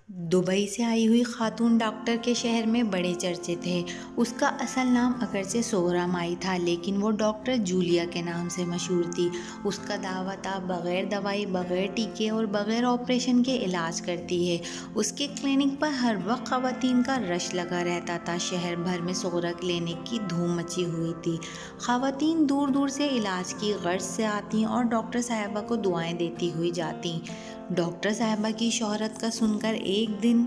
Dubai سے آئی ہوئی خاتون ڈاکٹر کے شہر میں بڑے چرچے تھے۔ اس کا اصل نام اگرچہ سغرا مائی تھا، لیکن وہ ڈاکٹر جولیا کے نام سے مشہور تھی۔ اس کا دعویٰ تھا بغیر دوائی، بغیر ٹیکے اور بغیر آپریشن کے علاج کرتی ہے۔ اس کے کلینک پر ہر وقت خواتین کا رش لگا رہتا تھا۔ شہر بھر میں سغرا کلینک کی دھوم مچی ہوئی تھی۔ خواتین دور دور سے علاج کی غرض سے آتیں اور ڈاکٹر صاحبہ کو دعائیں دیتی ہوئی جاتیں۔ ڈاکٹر صاحبہ کی شہرت کا سن کر ایک دن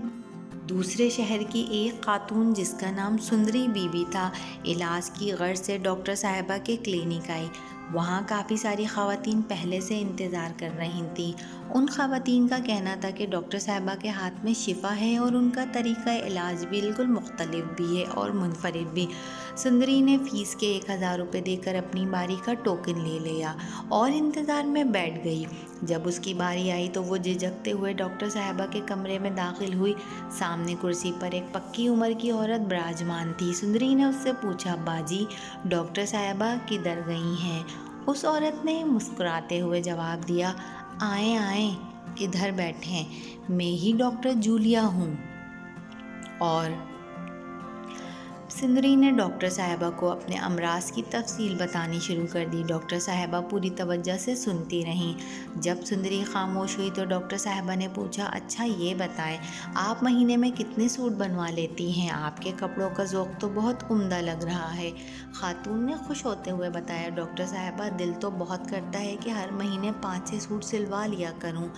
دوسرے شہر کی ایک خاتون جس کا نام سندری بی بی تھا، علاج کی غرض سے ڈاکٹر صاحبہ کے کلینک آئی۔ وہاں کافی ساری خواتین پہلے سے انتظار کر رہی تھیں۔ ان خواتین کا کہنا تھا کہ ڈاکٹر صاحبہ کے ہاتھ میں شفا ہے اور ان کا طریقہ علاج بالکل مختلف بھی ہے اور منفرد بھی۔ سندری نے فیس کے 1000 روپے دے کر اپنی باری کا ٹوکن لے لیا اور انتظار میں بیٹھ گئی۔ جب اس کی باری آئی تو وہ جھجکتے ہوئے ڈاکٹر صاحبہ کے کمرے میں داخل ہوئی۔ سامنے کرسی پر ایک پکی عمر کی عورت براجمان تھی۔ سندری نے اس سے پوچھا، باجی ڈاکٹر صاحبہ کدھر گئی ہیں؟ اس عورت نے مسکراتے ہوئے جواب دیا، آئیں آئیں ادھر بیٹھیں، میں ہی ڈاکٹر جولیا ہوں۔ اور سندری نے ڈاکٹر صاحبہ کو اپنے امراض کی تفصیل بتانی شروع کر دی۔ ڈاکٹر صاحبہ پوری توجہ سے سنتی رہیں۔ جب سندری خاموش ہوئی تو ڈاکٹر صاحبہ نے پوچھا، اچھا یہ بتائیں آپ مہینے میں کتنے سوٹ بنوا لیتی ہیں؟ آپ کے کپڑوں کا ذوق تو بہت عمدہ لگ رہا ہے۔ خاتون نے خوش ہوتے ہوئے بتایا، ڈاکٹر صاحبہ دل تو بہت کرتا ہے کہ ہر مہینے 5-6 سوٹ سلوا لیا کروں،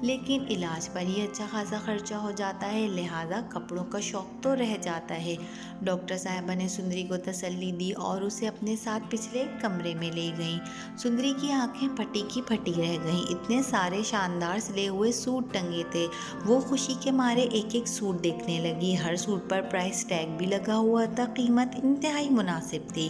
لیکن علاج پر ہی اچھا خاصا خرچہ ہو جاتا ہے، لہٰذا کپڑوں کا شوق تو رہ جاتا ہے۔ ڈاکٹر صاحبہ نے سندری کو تسلی دی اور اسے اپنے ساتھ پچھلے کمرے میں لے گئیں۔ سندری کی آنکھیں پھٹی کی پھٹی رہ گئیں، اتنے سارے شاندار سلے ہوئے سوٹ ٹنگے تھے۔ وہ خوشی کے مارے ایک ایک سوٹ دیکھنے لگی۔ ہر سوٹ پر پرائس ٹیگ بھی لگا ہوا تھا، قیمت انتہائی مناسب تھی۔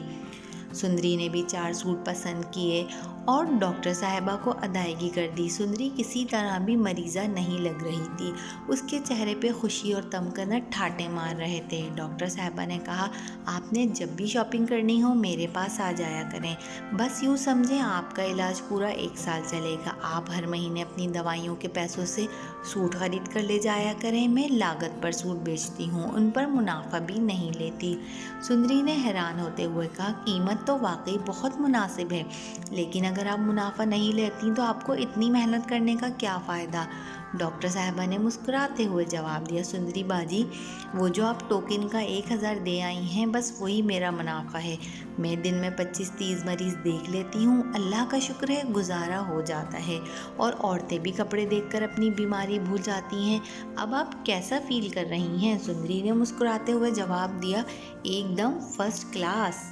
سندری نے بھی 4 سوٹ پسند کیے اور ڈاکٹر صاحبہ کو ادائیگی کر دی۔ سندری کسی طرح بھی مریضہ نہیں لگ رہی تھی، اس کے چہرے پہ خوشی اور تمکنت ٹھاٹے مار رہے تھے۔ ڈاکٹر صاحبہ نے کہا، آپ نے جب بھی شاپنگ کرنی ہو میرے پاس آ جایا کریں، بس یوں سمجھیں آپ کا علاج پورا 1 سال چلے گا۔ آپ ہر مہینے اپنی دوائیوں کے پیسوں سے سوٹ خرید کر لے جایا کریں، میں لاگت پر سوٹ بیچتی ہوں، ان پر منافع بھی نہیں لیتی۔ سندری نے حیران ہوتے ہوئے کہا، قیمت تو واقعی بہت مناسب ہے، لیکن اگر آپ منافع نہیں لیتی تو آپ کو اتنی محنت کرنے کا کیا فائدہ؟ ڈاکٹر صاحبہ نے مسکراتے ہوئے جواب دیا، سندری باجی وہ جو آپ ٹوکن کا 1000 دے آئی ہیں، بس وہی میرا منافع ہے۔ میں دن میں 25-30 مریض دیکھ لیتی ہوں، اللہ کا شکر ہے گزارا ہو جاتا ہے، اور عورتیں بھی کپڑے دیکھ کر اپنی بیماری بھول جاتی ہیں۔ اب آپ کیسا فیل کر رہی ہیں؟ سندری نے مسکراتے ہوئے جواب دیا، ایک دم فرسٹ کلاس۔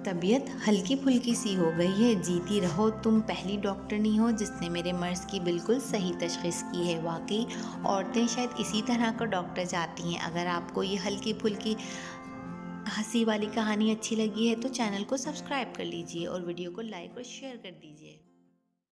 طبیعت ہلکی پھلکی سی ہو گئی ہے۔ جیتی رہو، تم پہلی ڈاکٹرنی ہو جس نے میرے مرض کی بالکل صحیح تشخیص کی ہے۔ واقعی عورتیں شاید اسی طرح کا ڈاکٹر چاہتی ہیں۔ اگر آپ کو یہ ہلکی پھلکی ہنسی والی کہانی اچھی لگی ہے تو چینل کو سبسکرائب کر لیجئے اور ویڈیو کو لائک اور شیئر کر دیجئے۔